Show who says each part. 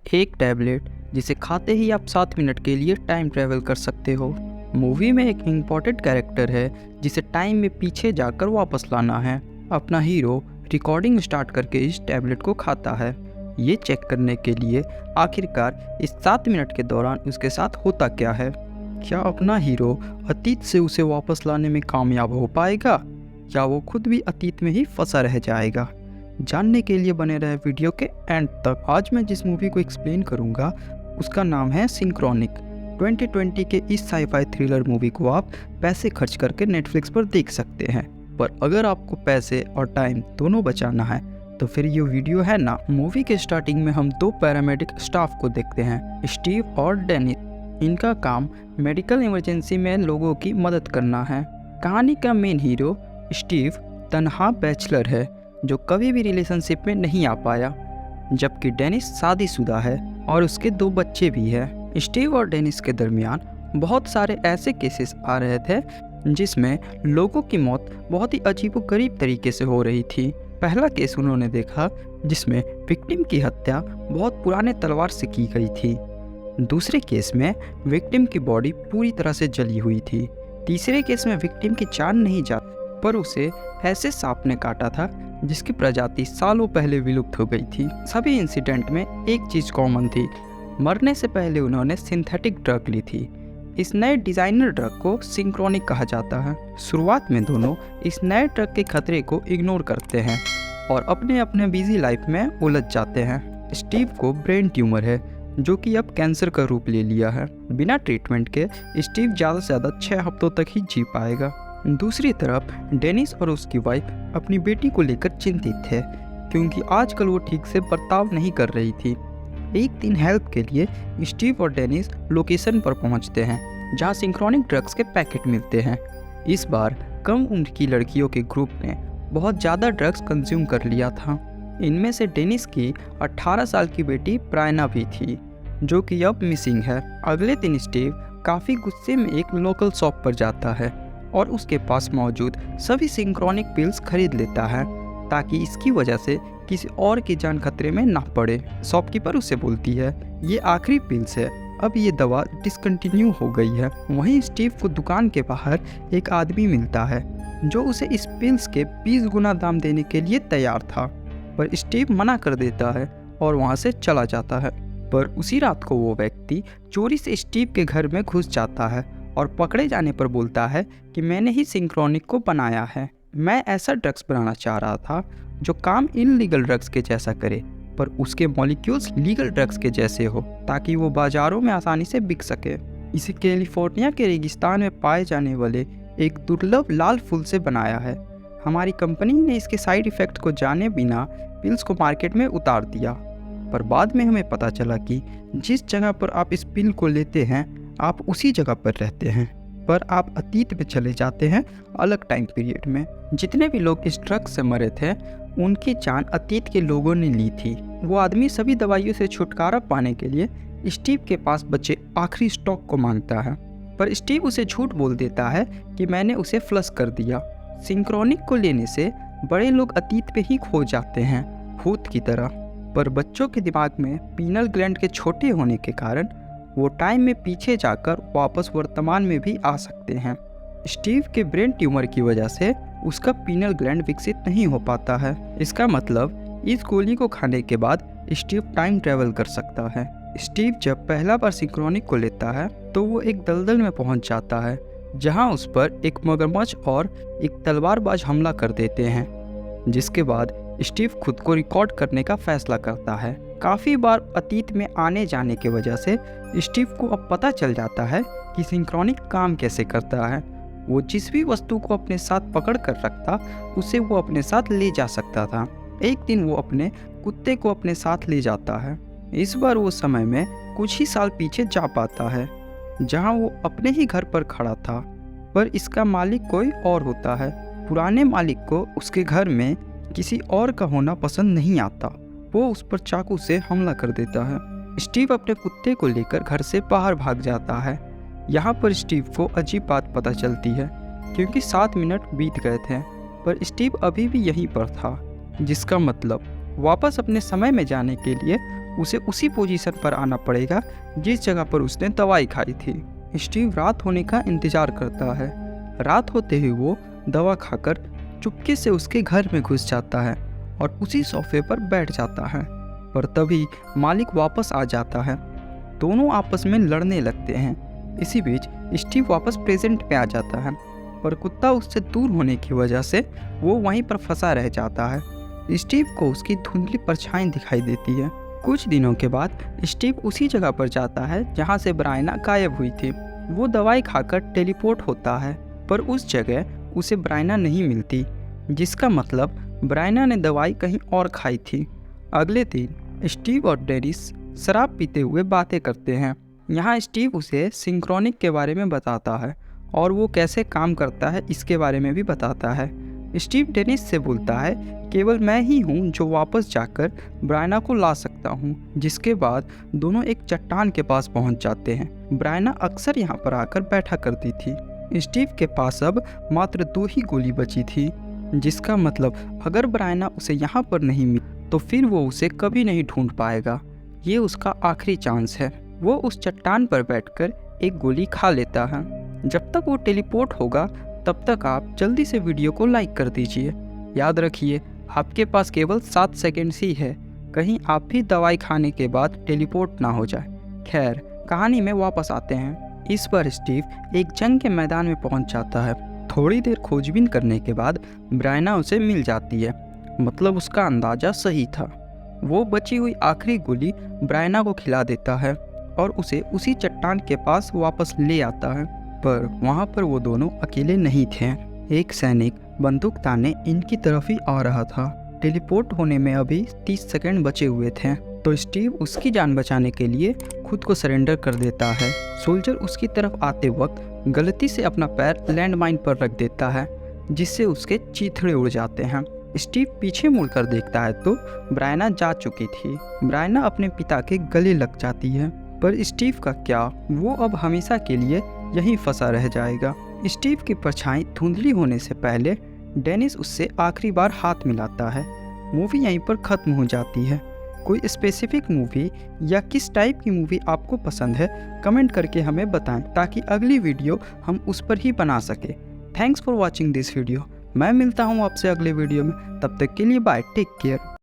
Speaker 1: एक टैबलेट जिसे खाते ही आप 7 मिनट के लिए टाइम ट्रैवल कर सकते हो। मूवी में एक इम्पॉर्टेंट कैरेक्टर है जिसे टाइम में पीछे जाकर वापस लाना है। अपना हीरो रिकॉर्डिंग स्टार्ट करके इस टैबलेट को खाता है, ये चेक करने के लिए आखिरकार इस 7 मिनट के दौरान उसके साथ होता क्या है। क्या अपना हीरो अतीत से उसे वापस लाने में कामयाब हो पाएगा या वो खुद भी अतीत में ही फंसा रह जाएगा? जानने के लिए बने रहे वीडियो के एंड तक। आज मैं जिस मूवी को एक्सप्लेन करूंगा उसका नाम है सिंक्रोनिक। 2020 के इस साई-फाई थ्रिलर मूवी को आप पैसे खर्च करके नेटफ्लिक्स पर देख सकते हैं, पर अगर आपको पैसे और टाइम दोनों बचाना है तो फिर ये वीडियो है ना। मूवी के स्टार्टिंग में हम दो पैरामेडिक स्टाफ को देखते हैं, स्टीव और डेनिस। इनका काम मेडिकल इमरजेंसी में लोगों की मदद करना है। कहानी का मेन हीरो स्टीव तनहा बैचलर है जो कभी भी रिलेशनशिप में नहीं आ पाया, जबकि डेनिस शादीशुदा है और उसके 2 बच्चे भी हैं। स्टीव और डेनिस के दरमियान बहुत सारे ऐसे केसेस आ रहे थे जिसमें लोगों की मौत बहुत ही अजीबोगरीब तरीके से हो रही थी। पहला केस उन्होंने देखा जिसमें विक्टिम की हत्या बहुत पुराने तलवार से की गई थी। दूसरे केस में विक्टिम की बॉडी पूरी तरह से जली हुई थी। तीसरे केस में विक्टिम की जान नहीं जा पर उसे ऐसे सांप ने काटा था जिसकी प्रजाति सालों पहले विलुप्त हो गई थी। सभी इंसिडेंट में एक चीज़ कॉमन थी, मरने से पहले उन्होंने सिंथेटिक ड्रग ली थी। इस नए डिज़ाइनर ड्रग को सिंक्रोनिक कहा जाता है। शुरुआत में दोनों इस नए ड्रग के खतरे को इग्नोर करते हैं और अपने अपने बिजी लाइफ में उलझ जाते हैं। स्टीव को ब्रेन ट्यूमर है जो कि अब कैंसर का रूप ले लिया है। बिना ट्रीटमेंट के स्टीव ज़्यादा से ज़्यादा 6 हफ्तों तक ही जी पाएगा। दूसरी तरफ डेनिस और उसकी वाइफ अपनी बेटी को लेकर चिंतित थे क्योंकि आजकल वो ठीक से बर्ताव नहीं कर रही थी। एक दिन हेल्प के लिए स्टीव और डेनिस लोकेशन पर पहुंचते हैं जहां सिंक्रोनिक ड्रग्स के पैकेट मिलते हैं। इस बार कम उम्र की लड़कियों के ग्रुप ने बहुत ज़्यादा ड्रग्स कंज्यूम कर लिया था। इनमें से डेनिस की 18 साल की बेटी प्रायना भी थी जो कि अब मिसिंग है। अगले दिन स्टीव काफ़ी गुस्से में एक लोकल शॉप पर जाता है और उसके पास मौजूद सभी सिंक्रोनिक पिल्स खरीद लेता है ताकि इसकी वजह से किसी और की जान खतरे में ना पड़े। शॉपकीपर उसे बोलती है ये आखिरी पिल्स है, अब ये दवा डिसकंटिन्यू हो गई है। वहीं स्टीव को दुकान के बाहर एक आदमी मिलता है जो उसे इस पिल्स के 20 गुना दाम देने के लिए तैयार था, पर स्टीव मना कर देता है और वहाँ से चला जाता है। पर उसी रात को वो व्यक्ति चोरी से स्टीव के घर में घुस जाता है और पकड़े जाने पर बोलता है कि मैंने ही सिंक्रोनिक को बनाया है। मैं ऐसा ड्रग्स बनाना चाह रहा था जो काम इनलीगल ड्रग्स के जैसा करे पर उसके मॉलिक्यूल्स लीगल ड्रग्स के जैसे हो ताकि वो बाजारों में आसानी से बिक सके। इसे कैलिफोर्निया के रेगिस्तान में पाए जाने वाले एक दुर्लभ लाल फूल से बनाया है। हमारी कंपनी ने इसके साइड इफ़ेक्ट को जाने बिना पिल्स को मार्केट में उतार दिया, पर बाद में हमें पता चला कि जिस जगह पर आप इस पिल को लेते हैं आप उसी जगह पर रहते हैं, पर आप अतीत में चले जाते हैं अलग टाइम पीरियड में। जितने भी लोग इस ड्रग से मरे थे उनकी जान अतीत के लोगों ने ली थी। वो आदमी सभी दवाइयों से छुटकारा पाने के लिए स्टीव के पास बचे आखिरी स्टॉक को मांगता है, पर स्टीव उसे झूठ बोल देता है कि मैंने उसे फ्लश कर दिया। सिंक्रोनिक को लेने से बड़े लोग अतीत पे ही खो जाते हैं भूत की तरह, पर बच्चों के दिमाग में पीनल ग्लैंड के छोटे होने के कारण वो टाइम में पीछे जाकर वापस वर्तमान में भी आ सकते हैं। स्टीव के ब्रेन ट्यूमर की वजह से उसका पीनल ग्लैंड विकसित नहीं हो पाता है। इसका मतलब इस गोली को खाने के बाद स्टीव टाइम ट्रैवल कर सकता है। स्टीव जब पहला बार सिंक्रोनिक को लेता है तो वो एक दलदल में पहुंच जाता है जहां उस पर एक मगरमच्छ और एक तलवारबाज हमला कर देते हैं, जिसके बाद स्टीव खुद को रिकॉर्ड करने का फैसला करता है। काफ़ी बार अतीत में आने जाने की वजह से स्टीव को अब पता चल जाता है कि सिंक्रोनिक काम कैसे करता है। वो जिस भी वस्तु को अपने साथ पकड़ कर रखता उसे वो अपने साथ ले जा सकता था। एक दिन वो अपने कुत्ते को अपने साथ ले जाता है। इस बार वो समय में कुछ ही साल पीछे जा पाता है जहाँ वो अपने ही घर पर खड़ा था, पर इसका मालिक कोई और होता है। पुराने मालिक को उसके घर में किसी और का होना पसंद नहीं आता। वो उस पर चाकू से हमला कर देता है। स्टीव अपने कुत्ते को लेकर घर से बाहर भाग जाता है। यहाँ पर स्टीव को अजीब बात पता चलती है क्योंकि 7 मिनट बीत गए थे पर स्टीव अभी भी यहीं पर था, जिसका मतलब वापस अपने समय में जाने के लिए उसे उसी पोजीशन पर आना पड़ेगा जिस जगह पर उसने दवाई खाई थी। स्टीव रात होने का इंतज़ार करता है। रात होते ही वो दवा खाकर चुपके से उसके घर में घुस जाता है और उसी सोफे पर बैठ जाता है। पर तभी मालिक वापस आ जाता है। दोनों आपस में लड़ने लगते हैं। इसी बीच स्टीव वापस प्रेजेंट में आ जाता है, पर कुत्ता उससे दूर होने की वजह से वो वहीं पर फंसा रह जाता है। स्टीव को उसकी धुंधली परछाई दिखाई देती है। कुछ दिनों के बाद स्टीव उसी जगह पर जाता है जहां से ब्रायना गायब हुई थी। वो दवाई खाकर टेलीपोर्ट होता है, पर उस जगह उसे ब्रायना नहीं मिलती, जिसका मतलब ब्रायना ने दवाई कहीं और खाई थी। अगले दिन स्टीव और डेनिस शराब पीते हुए बातें करते हैं। यहाँ स्टीव उसे सिंक्रोनिक के बारे में बताता है और वो कैसे काम करता है इसके बारे में भी बताता है। स्टीव डेनिस से बोलता है केवल मैं ही हूँ जो वापस जाकर ब्रायना को ला सकता हूँ। जिसके बाद दोनों एक चट्टान के पास पहुँच जाते हैं। ब्रायना अक्सर यहाँ पर आकर बैठा करती थी। स्टीव के पास अब मात्र 2 ही गोली बची थी, जिसका मतलब अगर ब्रायना उसे यहाँ पर नहीं मिली तो फिर वो उसे कभी नहीं ढूंढ पाएगा। ये उसका आखिरी चांस है। वो उस चट्टान पर बैठकर एक गोली खा लेता है। जब तक वो टेलीपोर्ट होगा तब तक आप जल्दी से वीडियो को लाइक कर दीजिए। याद रखिए आपके पास केवल 7 सेकंड्स ही है, कहीं आप भी दवाई खाने के बाद टेलीपोर्ट ना हो जाए। खैर, कहानी में वापस आते हैं। इस बार स्टीव एक जंग के मैदान में पहुंच जाता है। थोड़ी देर खोजबीन करने के बाद ब्रायना उसे मिल जाती है, मतलब उसका अंदाज़ा सही था। वो बची हुई आखिरी गोली ब्रायना को खिला देता है और उसे उसी चट्टान के पास वापस ले आता है, पर वहाँ पर वो दोनों अकेले नहीं थे। एक सैनिक बंदूक ताने इनकी तरफ ही आ रहा था। टेलीपोर्ट होने में अभी 30 सेकंड बचे हुए थे, तो स्टीव उसकी जान बचाने के लिए खुद को सरेंडर कर देता है। सोल्जर उसकी तरफ आते वक्त गलती से अपना पैर लैंडमाइन पर रख देता है, जिससे उसके चीथड़े उड़ जाते हैं। स्टीव पीछे मुड़कर देखता है तो ब्रायना जा चुकी थी। ब्रायना अपने पिता के गले लग जाती है, पर स्टीव का क्या, वो अब हमेशा के लिए यहीं फंसा रह जाएगा। स्टीव की परछाई धुंधली होने से पहले डेनिस उससे आखिरी बार हाथ मिलाता है। मूवी यहीं पर ख़त्म हो जाती है। कोई स्पेसिफिक मूवी या किस टाइप की मूवी आपको पसंद है कमेंट करके हमें बताएं, ताकि अगली वीडियो हम उस पर ही बना सके। Thanks for watching this video. मैं मिलता हूँ आपसे अगले वीडियो में, तब तक के लिए बाय, टेक केयर।